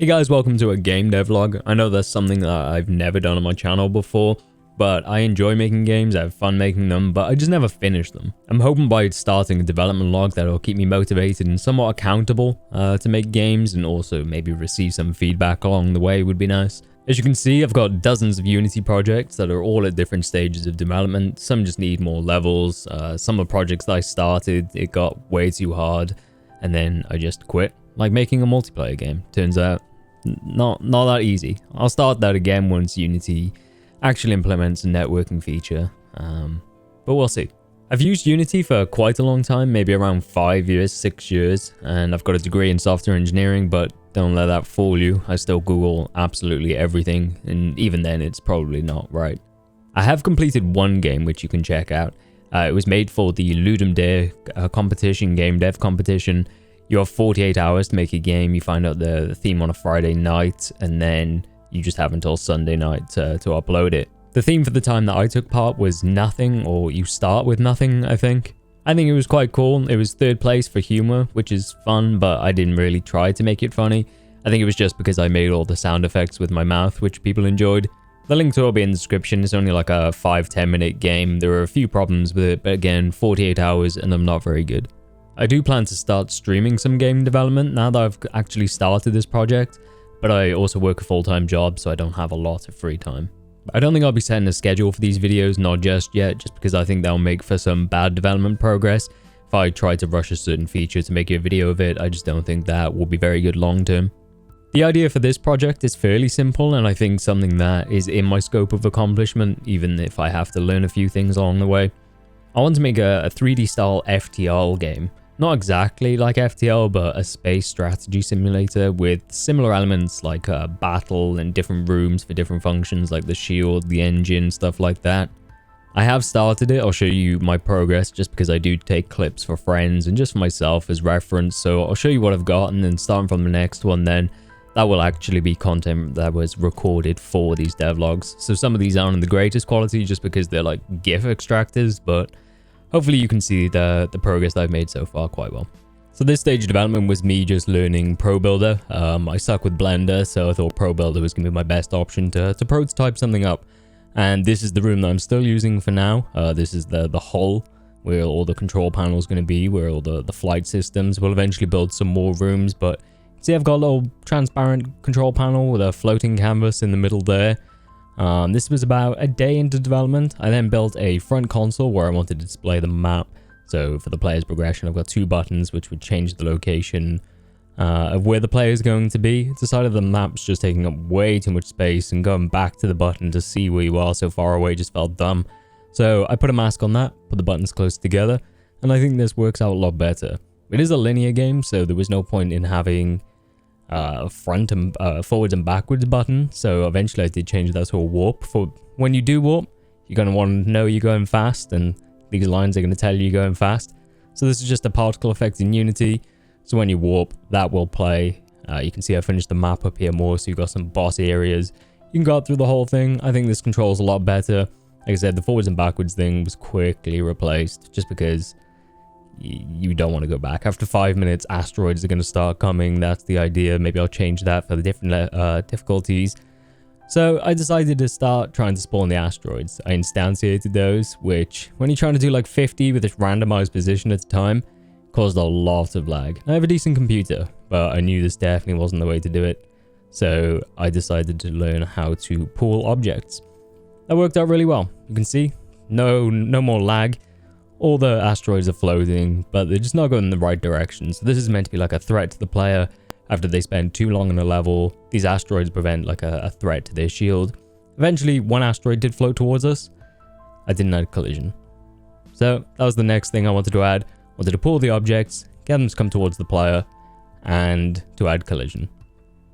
Hey guys, welcome to a game dev vlog. I know that's something that I've never done on my channel before, but I enjoy making games, I have fun making them, but I just never finish them. I'm hoping by starting a development log that'll keep me motivated and somewhat accountable to make games, and also maybe receive some feedback along the way would be nice. As you can see, I've got dozens of Unity projects that are all at different stages of development. Some just need more levels. Some of the projects that I started, it got way too hard, and then I just quit. Like making a multiplayer game. Turns out, not that easy. I'll start that again once Unity actually implements a networking feature, but we'll see. I've used Unity for quite a long time, maybe around 5 years, 6 years, and I've got a degree in software engineering, but don't let that fool you. I still Google absolutely everything, and even then it's probably not right. I have completed one game which you can check out. It was made for the Ludum Dare competition, game dev competition. You have 48 hours to make a game. You find out the theme on a Friday night, and then you just have until Sunday night to upload it. The theme for the time that I took part was nothing, or you start with nothing, I think. I think it was quite cool. It was third place for humor, which is fun, but I didn't really try to make it funny. I think it was just because I made all the sound effects with my mouth, which people enjoyed. The link to it will be in the description. It's only like a 5-10 minute game. There were a few problems with it, but again, 48 hours and I'm not very good. I do plan to start streaming some game development now that I've actually started this project, but I also work a full-time job, so I don't have a lot of free time. I don't think I'll be setting a schedule for these videos, not just yet, just because I think that'll make for some bad development progress. If I try to rush a certain feature to make a video of it, I just don't think that will be very good long-term. The idea for this project is fairly simple, and I think something that is in my scope of accomplishment, even if I have to learn a few things along the way. I want to make a 3D style FTL game. Not exactly like FTL, but a space strategy simulator with similar elements like a battle and different rooms for different functions like the shield, the engine, stuff like that. I have started it. I'll show you my progress just because I do take clips for friends and just for myself as reference. So I'll show you what I've got, and then starting from the next one, then that will actually be content that was recorded for these devlogs. So some of these aren't in the greatest quality just because they're like GIF extractors, but hopefully you can see the progress that I've made so far quite well. So this stage of development was me just learning Pro Builder. I suck with Blender, so I thought Pro Builder was going to be my best option to prototype something up. And this is the room that I'm still using for now. This is the hull where all the control panels going to be, where all the flight systems. We'll eventually build some more rooms, but see, I've got a little transparent control panel with a floating canvas in the middle there. This was about a day into development. I then built a front console where I wanted to display the map. So for the player's progression, I've got 2 buttons which would change the location of where the player is going to be. Decided the map's just taking up way too much space, and going back to the button to see where you are so far away just felt dumb. So I put a mask on that, put the buttons close together, and I think this works out a lot better. It is a linear game, so there was no point in having front and forwards and backwards button, so eventually I did change that to a warp. For when you do warp, you're going to want to know you're going fast, and these lines are going to tell you you're going fast. So this is just a particle effect in Unity, so when you warp, that will play. You can see I finished the map up here more, so you've got some boss areas. You can go up through the whole thing. I think this controls a lot better. Like I said, the forwards and backwards thing was quickly replaced just because you don't want to go back. After 5 minutes, asteroids are going to start coming. That's the idea. Maybe I'll change that for the different difficulties. So I decided to start trying to spawn the asteroids. I instantiated those, which when you're trying to do like 50 with this randomized position at a time, caused a lot of lag. I have a decent computer, but I knew this definitely wasn't the way to do it. So I decided to learn how to pool objects. That worked out really well. You can see no more lag. All the asteroids are floating, but they're just not going in the right direction. So this is meant to be like a threat to the player. After they spend too long on a level, these asteroids prevent like a threat to their shield. Eventually, one asteroid did float towards us. I didn't add collision. So that was the next thing I wanted to add. I wanted to pull the objects, get them to come towards the player, and to add collision.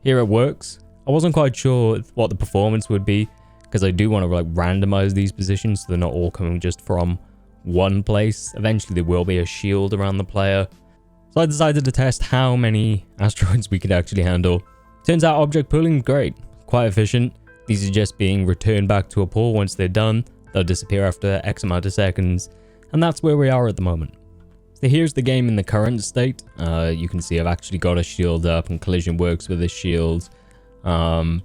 Here it works. I wasn't quite sure what the performance would be, because I do want to like randomize these positions so they're not all coming just from one place. Eventually there will be a shield around the player. So I decided to test how many asteroids we could actually handle. Turns out object pooling is great, quite efficient. These are just being returned back to a pool. Once they're done, they'll disappear after X amount of seconds, and that's where we are at the moment. So here's the game in the current state. You can see I've actually got a shield up and collision works with a shield. And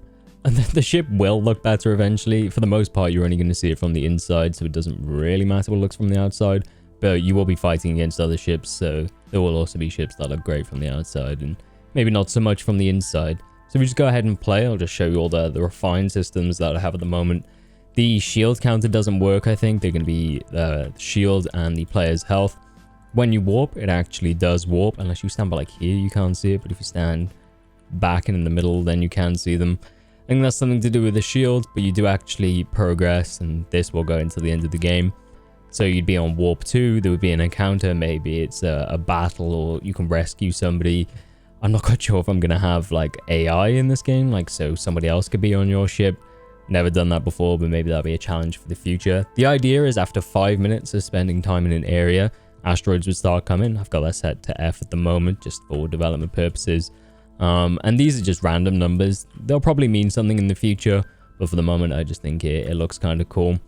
the ship will look better eventually. For the most part, you're only going to see it from the inside, so it doesn't really matter what it looks from the outside. But you will be fighting against other ships, so there will also be ships that look great from the outside and maybe not so much from the inside. So if we just go ahead and play, I'll just show you all the refined systems that I have at the moment. The shield counter doesn't work, I think. They're going to be the shield and the player's health. When you warp, it actually does warp. Unless you stand by like here, you can't see it. But if you stand back and in the middle, then you can see them. I think that's something to do with the shield, but you do actually progress, and this will go into the end of the game. So you'd be on warp 2, there would be an encounter, maybe it's a battle, or you can rescue somebody. I'm not quite sure if I'm going to have like AI in this game, like so somebody else could be on your ship. Never done that before, but maybe that'll be a challenge for the future. The idea is after 5 minutes of spending time in an area, asteroids would start coming. I've got that set to F at the moment, just for development purposes. And these are just random numbers. They'll probably mean something in the future, but for the moment, I just think it looks kind of cool.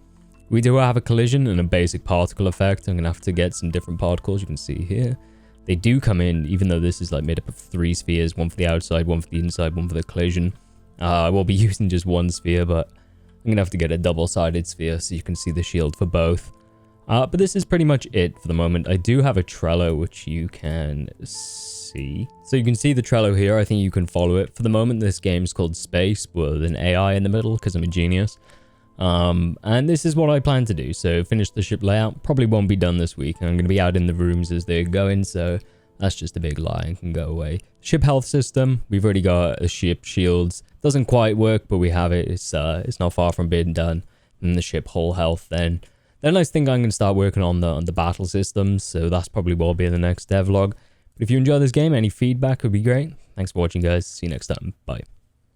We do have a collision and a basic particle effect. I'm going to have to get some different particles. You can see here. They do come in, even though this is like made up of 3 spheres. One for the outside, one for the inside, one for the collision. I will be using just 1 sphere, but I'm going to have to get a double-sided sphere so you can see the shield for both. But this is pretty much it for the moment. I do have a Trello, which you can see. So you can see the Trello here. I think you can follow it. For the moment, this game is called S.P.A.I.C.E with an AI in the middle because I'm a genius. And this is what I plan to do. So finish the ship layout. Probably won't be done this week. I'm going to be out in the rooms as they're going. So that's just a big lie and can go away. Ship health system. We've already got a ship shields. Doesn't quite work, but we have it. It's not far from being done. And the ship hull health then. Then I think I'm going to start working on the battle systems. So that's probably what will be in the next devlog. But if you enjoy this game, any feedback would be great. Thanks for watching, guys. See you next time. Bye.